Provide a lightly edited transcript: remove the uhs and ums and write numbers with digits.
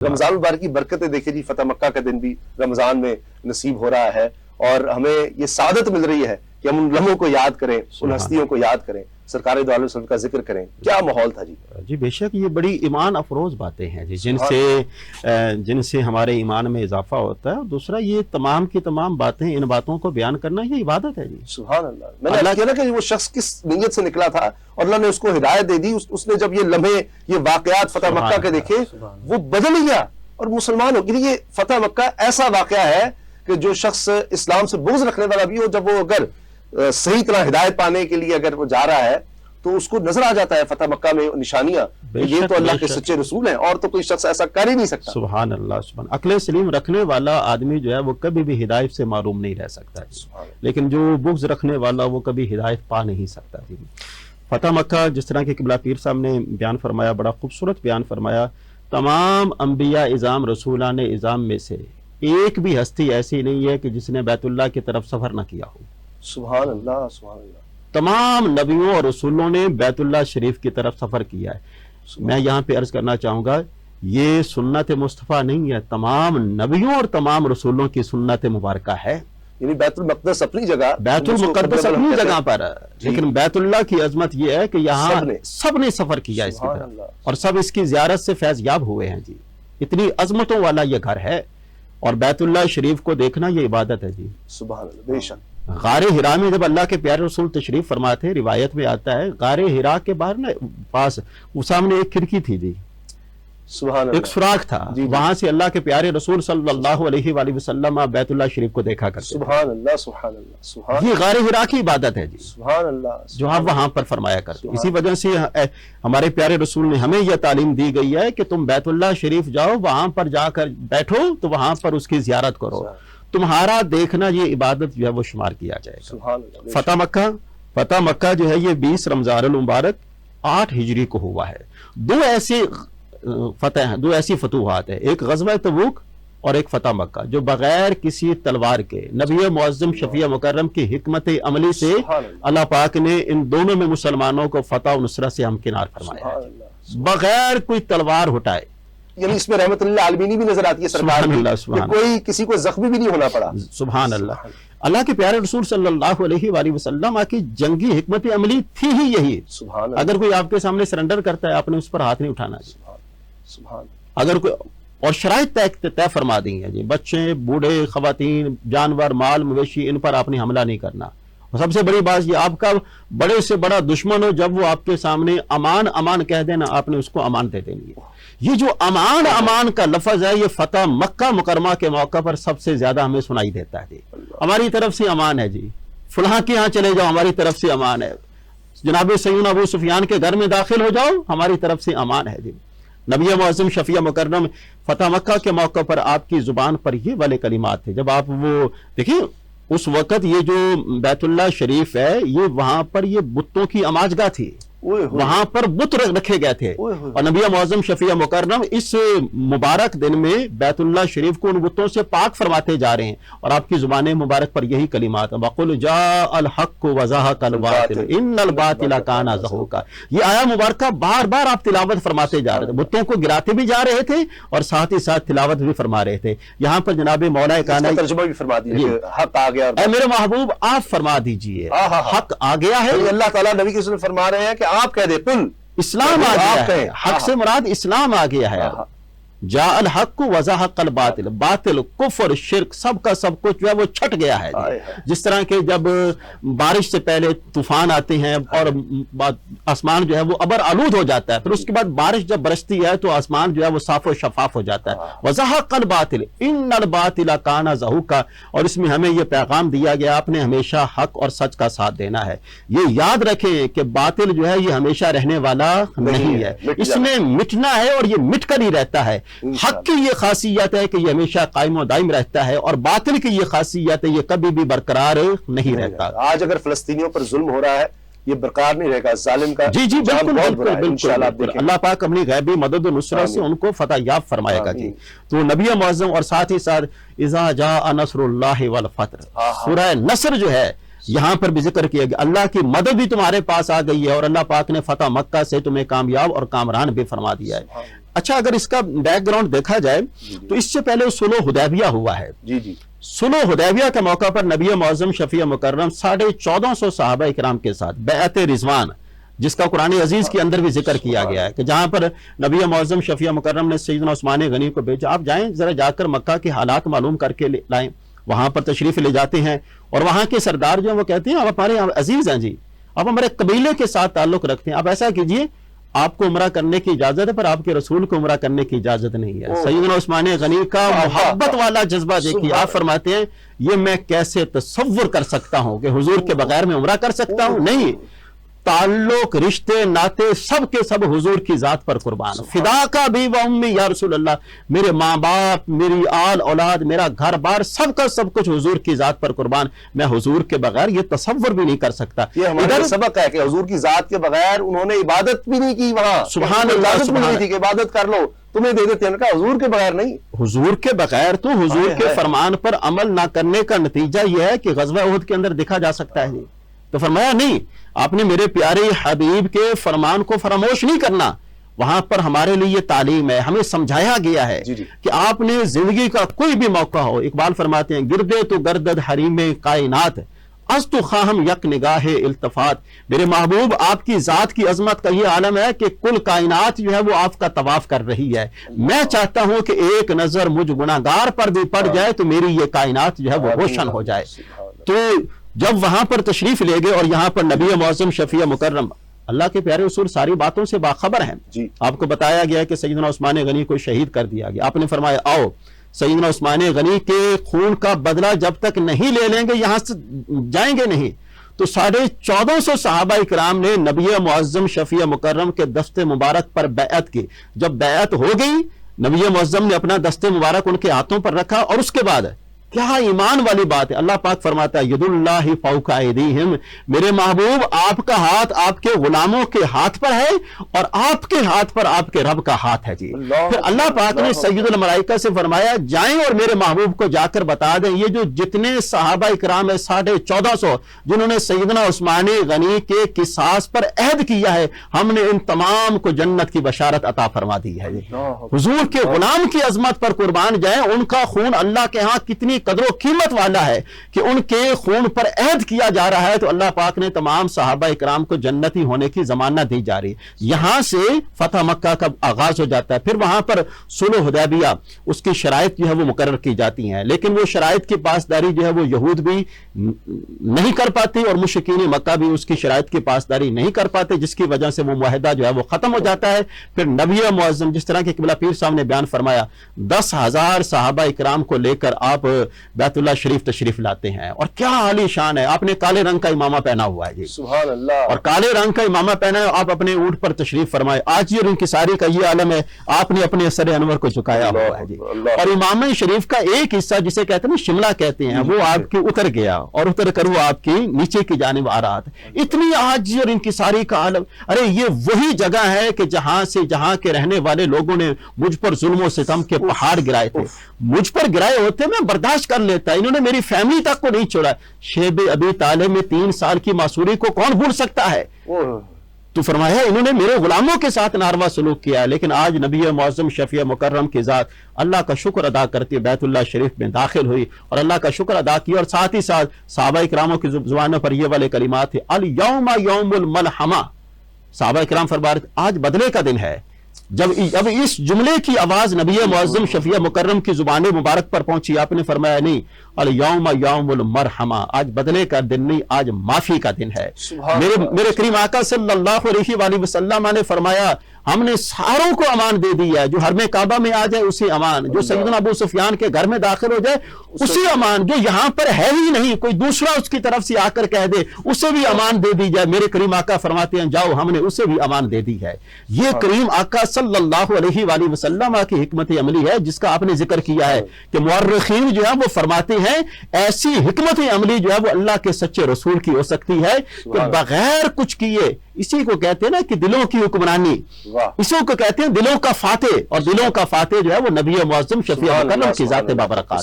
رمضان المبارک کی برکتیں دیکھیں جی، فتح مکہ کا دن بھی رمضان میں نصیب ہو رہا ہے اور ہمیں یہ سعادت مل رہی ہے کہ ہم ان لمحوں کو یاد کریں، ان ہستیوں کو یاد کریں، سرکار دو عالم وسلم کا ذکر کریں۔ کیا ماحول تھا جی؟ بے شک یہ بڑی ایمان افروز باتیں ہیں جی، جن سے ہمارے ایمان میں اضافہ ہوتا ہے، اور دوسرا یہ تمام کی تمام باتیں، ان باتوں کو بیان کرنا یہ عبادت ہے جی۔ سبحان اللہ۔ میں نے اللہ کہا نا کہ وہ شخص کس نیت سے نکلا تھا اور اللہ نے اس کو ہدایت دے دی، اس نے جب یہ لمحے، یہ واقعات فتح مکہ کے دیکھے، وہ بدل گیا اور مسلمان ہو گیا۔ یہ فتح مکہ ایسا واقعہ ہے کہ جو شخص اسلام سے بغض رکھنے والا بھی ہو، جب وہ اگر صحیح طرح ہدایت پانے کے لیے اگر وہ جا رہا ہے تو اس کو نظر آ جاتا ہے فتح مکہ میں نشانیاں، یہ تو اللہ کے سچے رسول ہیں اور تو کوئی شخص ایسا کر ہی نہیں سکتا۔ سبحان اللہ، سبحان اللہ۔ عقل سلیم رکھنے والا آدمی جو ہے وہ کبھی بھی ہدایت سے معروم نہیں رہ سکتا ہے، لیکن جو بغض رکھنے والا وہ کبھی ہدایت پا نہیں سکتا۔ فتح مکہ جس طرح کہ قبلہ پیر صاحب نے بیان فرمایا، بڑا خوبصورت بیان فرمایا، تمام انبیاء اعظام، رسولان اعظام میں سے ایک بھی ہستی ایسی نہیں ہے کہ جس نے بیت اللہ کی طرف سفر نہ کیا ہو۔ سبحان اللہ، سبحان اللہ۔ تمام نبیوں اور رسولوں نے بیت اللہ شریف کی طرف سفر کیا ہے۔ میں یہاں پہ عرض کرنا چاہوں گا، یہ سنت مصطفیٰ نہیں ہے، تمام نبیوں اور تمام رسولوں کی سنت مبارکہ ہے۔ یعنی بیت المقدس اپنی جگہ، بیت المقدس اپنی جگہ پر، لیکن بیت اللہ کی عظمت یہ ہے کہ یہاں سب نے سفر کیا اس کی طرف، اور سب اس کی زیارت سے فیض یاب ہوئے ہیں جی۔ اتنی عظمتوں والا یہ گھر ہے، اور بیت اللہ شریف کو دیکھنا یہ عبادت ہے جی۔ سبحان اللہ، بے شک۔ غار حرا میں جب اللہ کے پیارے رسول تشریف فرماتے ہیں، روایت میں آتا ہے غار حرا کے باہر نا پاس وہ سامنے ایک کھڑکی تھی جی، سبحان اللہ، ایک سوراخ تھا، وہاں سے اللہ کے پیارے رسول صلی اللہ علیہ وآلہ وسلم بیت اللہ شریف کو دیکھا کرتے۔ سبحان اللہ، سبحان اللہ، سبحان یہ غار حرا کی عبادت ہے جی، سبحان اللہ، جو آپ وہاں پر فرمایا کرتے۔ اسی وجہ سے ہمارے پیارے رسول نے ہمیں یہ تعلیم دی گئی ہے کہ تم بیت اللہ شریف جاؤ، وہاں پر جا کر بیٹھو تو وہاں پر اس کی زیارت کرو، تمہارا دیکھنا یہ عبادت جو ہے وہ شمار کیا جائے گا۔ فتح مکہ جو ہے یہ 20 رمضان المبارک 8 ہجری کو ہوا ہے۔ دو ایسی فتوحات ہیں، ایک غزوہ تبوک اور ایک فتح مکہ، جو بغیر کسی تلوار کے نبی معظم شفیع مکرم کی حکمت عملی سے اللہ پاک نے ان دونوں میں مسلمانوں کو فتح و نصرت سے ہمکنار فرمایا ہے، بغیر کوئی تلوار اٹھائے۔ یعنی اس میں رحمت اللہ عالمینی بھی نظر آتی ہے سرکار کی، کوئی کسی کو زخمی بھی نہیں ہونا پڑا۔ سبحان اللہ۔ اللہ کے پیارے رسول صلی اللہ علیہ وآلہ وسلم کی جنگی حکمت عملی تھی ہی یہی، اگر کوئی آپ کے سامنے سرنڈر کرتا ہے آپ نے اس پر ہاتھ نہیں اٹھانا جی، اگر کوئی، اور شرائط طے فرما دی ہیں جی، بچے، بوڑھے، خواتین، جانور، مال، مویشی، ان پر آپ نے حملہ نہیں کرنا۔ سب سے بڑی بات یہ، آپ کا بڑے سے بڑا دشمن ہو، جب وہ آپ کے سامنے امان امان کہہ دینا آپ نے اس کو امان دے دینی ہے۔ یہ جو امان امان کا لفظ ہے، یہ فتح مکہ مکرمہ کے موقع پر سب سے زیادہ ہمیں سنائی دیتا ہے جی۔ ہماری طرف سے امان ہے جی، فلاں کے ہاں چلے جاؤ ہماری طرف سے امان ہے، جناب سیدنا ابو سفیان کے گھر میں داخل ہو جاؤ ہماری طرف سے امان ہے جی۔ نبی معظم شفیع مکرم فتح مکہ کے موقع پر آپ کی زبان پر یہ والے کلمات تھے، جب آپ وہ دیکھیں اس وقت یہ جو بیت اللہ شریف ہے، یہ وہاں پر یہ بتوں کی اماجگاہ تھی، وہاں پر بت رکھے گئے تھے، اور نبی معظم شفیع مکرم اس مبارک دن میں بیت اللہ شریف کو ان بتوں سے پاک فرماتے جا رہے ہیں، اور آپ کی زبان مبارک پر یہی کلمات ہیں، وَقُلْ جَاءَ الْحَقُّ وَزَهَقَ الْبَاطِلُ إِنَّ الْبَاطِلَ كَانَ زَهُوقًا۔ یہ آیا مبارکہ بار بار آپ تلاوت فرماتے جا رہے تھے، بتوں کو گراتے بھی جا رہے تھے اور ساتھ ہی ساتھ تلاوت بھی فرما رہے تھے۔ یہاں پر جناب مولا کائنات ترجمہ بھی فرما دیجیے، حق آ گیا۔ اے میرے محبوب آپ فرما دیجئے، حق آ گیا ہے۔ اللہ تعالیٰ نبی کے سلم فرما رہے ہیں کہ آپ کہہ دے، قل اسلام آ گیا ہے، حق سے مراد اسلام آ گیا ہے۔ جاء الحق وزهق الباطل، باطل، کفر، شرک، سب کا سب کچھ جو ہے وہ چھٹ گیا ہے۔ جس طرح کہ جب بارش سے پہلے طوفان آتے ہیں اور آسمان جو ہے وہ ابر آلود ہو جاتا ہے، پھر اس کے بعد بارش جب برستی ہے تو آسمان جو ہے وہ صاف و شفاف ہو جاتا ہے۔ وزهق الباطل ان الباطل كان زهوقا، اور اس میں ہمیں یہ پیغام دیا گیا آپ نے ہمیشہ حق اور سچ کا ساتھ دینا ہے۔ یہ یاد رکھیں کہ باطل جو ہے یہ ہمیشہ رہنے والا نہیں ہے، اس میں مٹنا ہے اور یہ مٹ کر ہی رہتا ہے۔ حق کی یہ خاصیت ہے کہ یہ ہمیشہ قائم و دائم رہتا ہے، اور باطل کی یہ خاصیت ہے یہ کبھی بھی برقرار نہیں رہتا۔ آج اگر فلسطینیوں پر ظلم ہو رہا ہے یہ برقرار نہیں رہے گا، ظالم کا جی بالکل، اللہ پاک اپنی غیبی مدد و نصرت سے ان کو فتح یاب فرمائے گا جی۔ تو نبی معظم اور ساتھ ہی ساتھ اذا جاء نصر اللہ والفتح، سورہ نصر جو ہے یہاں پر بھی ذکر کیا گیا، اللہ کی مدد بھی تمہارے پاس آ گئی ہے، اور اللہ پاک نے فتح مکہ سے تمہیں کامیاب اور کامران بھی فرما دیا ہے۔ اچھا اگر اس کا بیک گراؤنڈ دیکھا جائے تو اس سے پہلے صلح حدیبیہ ہوا ہے. جی صلح حدیبیہ کے موقع پر نبی معظم شفیع مکرم 1450 صحابہ کرام کے ساتھ بیعت رضوان، جس کا قرآن عزیز کے اندر بھی ذکر کیا گیا ہے کہ جہاں پر نبی معظم شفیع مکرم نے سیدنا عثمان غنی کو بھیجا، آپ جائیں ذرا جا کر مکہ کے حالات معلوم کر کے لائیں. وہاں پر تشریف لے جاتے ہیں اور وہاں کے سردار جو ہیں وہ کہتے ہیں آپ ہمارے عزیز ہیں جی، آپ ہمارے قبیلے کے ساتھ تعلق رکھتے ہیں، آپ ایسا کیجئے آپ کو عمرہ کرنے کی اجازت ہے پر آپ کے رسول کو عمرہ کرنے کی اجازت نہیں ہے. سیدنا عثمان غنی کا محبت والا جذبہ دیکھیے، آپ فرماتے ہیں یہ میں کیسے تصور کر سکتا ہوں کہ حضور کے بغیر میں عمرہ کر سکتا ہوں؟ نہیں، تعلق، رشتے، ناتے سب کے سب حضور کی ذات پر قربان. فدا کا بھی و امی یا رسول اللہ، میرے ماں باپ، میری آل اولاد، میرا گھر بار سب کا سب کچھ حضور کی ذات پر قربان، میں حضور کے بغیر یہ تصور بھی نہیں کر سکتا. یہ ہمارا سبق ہے کہ حضور کی ذات کے بغیر انہوں نے عبادت بھی نہیں کی وہاں. سبحان اللہ، اجازت بھی نہیں تھی کہ عبادت کر لو، تمہیں دے دیتے ہیں. کہا حضور کے بغیر نہیں، حضور کے بغیر تو حضور کے فرمان پر عمل نہ کرنے کا نتیجہ یہ ہے کہ غزوہ احد کے اندر دیکھا جا سکتا ہے. تو فرمایا نہیں، آپ نے میرے پیارے حبیب کے فرمان کو فراموش نہیں کرنا. وہاں پر ہمارے لیے یہ تعلیم ہے، ہمیں سمجھایا گیا ہے کہ آپ نے زندگی کا کوئی بھی موقع ہو، اقبال فرماتے ہیں گردے تو گردد حریم کائنات از تو خواہم یک نگاہ التفات. میرے محبوب آپ کی ذات کی عظمت کا یہ عالم ہے کہ کل کائنات جو ہے وہ آپ کا طواف کر رہی ہے. میں چاہتا ہوں کہ ایک نظر مجھ گناہگار پر بھی پڑ جائے تو میری یہ کائنات جو ہے وہ روشن ہو جائے. تو جب وہاں پر تشریف لے گئے اور یہاں پر نبی معظم شفیع مکرم اللہ کے پیارے رسول ساری باتوں سے باخبر ہیں. آپ کو بتایا گیا کہ سیدنا عثمان غنی کو شہید کر دیا گیا. آپ نے فرمایا آؤ سیدنا عثمان غنی کے خون کا بدلہ جب تک نہیں لے لیں گے یہاں سے جائیں گے نہیں. تو 1450 صحابہ اکرام نے نبی معظم شفیع مکرم کے دست مبارک پر بیعت کی. جب بیعت ہو گئی نبی معظم نے اپنا دست مبارک ان کے ہاتھوں پر رکھا اور اس کے بعد کیا ایمان والی بات ہے، اللہ پاک فرماتا ہے ید اللہ فوق ایدیہم، میرے محبوب آپ کا ہاتھ آپ کے غلاموں کے ہاتھ پر ہے اور آپ کے ہاتھ پر آپ کے رب کا ہاتھ ہے. جی پھر اللہ پاک نے سید الملائکہ سے فرمایا جائیں اور میرے محبوب کو جا کر بتا دیں یہ جو جتنے صحابہ اکرام ہے 1450 جنہوں نے سیدنا عثمان غنی کے قصاص پر عہد کیا ہے، ہم نے ان تمام کو جنت کی بشارت عطا فرما دی ہے. حضور کے غلام کی عظمت پر قربان جائیں، ان کا خون اللہ کے ہاں کتنی قدر و قیمت والا ہے کہ ان کے خون پر عہد کیا جا رہا ہے. تو اللہ پاک نے تمام صحابہ اکرام کو جنتی ہونے کی ضمانت دی جا رہی ہے. یہاں سے فتح مکہ کا آغاز ہو جاتا ہے. پھر وہاں پر صلح حدیبیہ اس کی شرائط جو ہے وہ مقرر کی جاتی ہیں، لیکن وہ شرائط کی پاسداری جو ہے وہ یہود بھی نہیں کر پاتے اور مشرکین مکہ بھی اس کی شرائط کی پاسداری نہیں کر پاتے، جس کی وجہ سے وہ معاہدہ جو ہے وہ ختم ہو جاتا ہے. پھر نبی معظم جس طرح کہ قبلہ پیر صاحب نے بیان فرمایا 10,000 صحابہ اکرام کو لے کر آپ بیت اللہ شریف تشریف لاتے ہیں اور کیا عالی شان ہے. آپ نے کالے رنگ کا امامہ پہنا ہوا ہے جی، سبحان اللہ، اور کالے رنگ کا امامہ پہنا ہے. آپ اپنے اونٹ پر تشریف فرمائے. آج یہ انکساری کا یہ عالم ہے، آپ نے اپنے سر انور کو جھکایا ہوا ہے جی. اور امامہ شریف کا ایک حصہ جسے کہتے ہیں نا شملہ کہتے ہیں، وہ آپ کے اتر گیا اور اتر کر وہ آپ کی نیچے کی جانب آ رہا تھا. اتنی عاجزی اور انکساری کا عالم. ارے یہ وہی جگہ ہے کہ جہاں کے رہنے والے لوگوں نے مجھ پر ظلم و ستم کے پہاڑ گرائے تھے. مجھ پر گرائے ہوتے میں برداشت کر لیتا، انہوں نے میری فیملی تک کو نہیں چھوڑا. شیب ابی طالب میں 3 سال کی معصوری کو کون بھول سکتا ہے؟ تو فرمایا انہوں نے میرے غلاموں کے ساتھ ناروا سلوک کیا. لیکن آج نبی معظم شفیع مکرم کی ذات اللہ کا شکر ادا کرتی بیت اللہ شریف میں داخل ہوئی اور اللہ کا شکر ادا کیا، اور ساتھ ہی ساتھ صحابہ اکراموں کی زبانوں پر یہ والے کلمات تھے الیوم یوم الملحمہ. صحابہ اکرام فرما رہے آج بدلے کا دن ہے. جب اس جملے کی آواز نبی معظم شفیع مکرم کی زبان مبارک پر پہنچی، آپ نے فرمایا نہیں الیوم یوم المرحمہ، آج بدلے کا دن نہیں، آج معافی کا دن ہے. میرے کریم آقا صلی اللہ علیہ وآلہ وسلم نے فرمایا ہم نے ساروں کو امان دے دی ہے. جو حرم کعبہ میں آ جائے اسے امان، جو سیدنا ابو سفیان کے گھر میں داخل ہو جائے اسے امان، جو یہاں پر ہے ہی نہیں کوئی دوسرا اس کی طرف سے آ کر کہہ دے اسے بھی امان دے دی جائے. میرے کریم آقا فرماتے ہیں جاؤ ہم نے اسے بھی امان دے دی ہے. یہ کریم آقا صلی اللہ علیہ وآلہ وسلم کی حکمت عملی ہے جس کا آپ نے ذکر کیا ہے کہ مورخین جو ہے وہ فرماتے ہیں ایسی حکمت عملی جو ہے وہ اللہ کے سچے رسول کی ہو سکتی ہے کہ بغیر کچھ کیے. اسی کو کہتے ہیں نا کہ دلوں کی حکمرانی، اسی کو کہتے ہیں دلوں کا فاتح، اور دلوں کا فاتح جو ہے وہ نبی معظم شفیع مکرم کی ذات بابرکات ہے.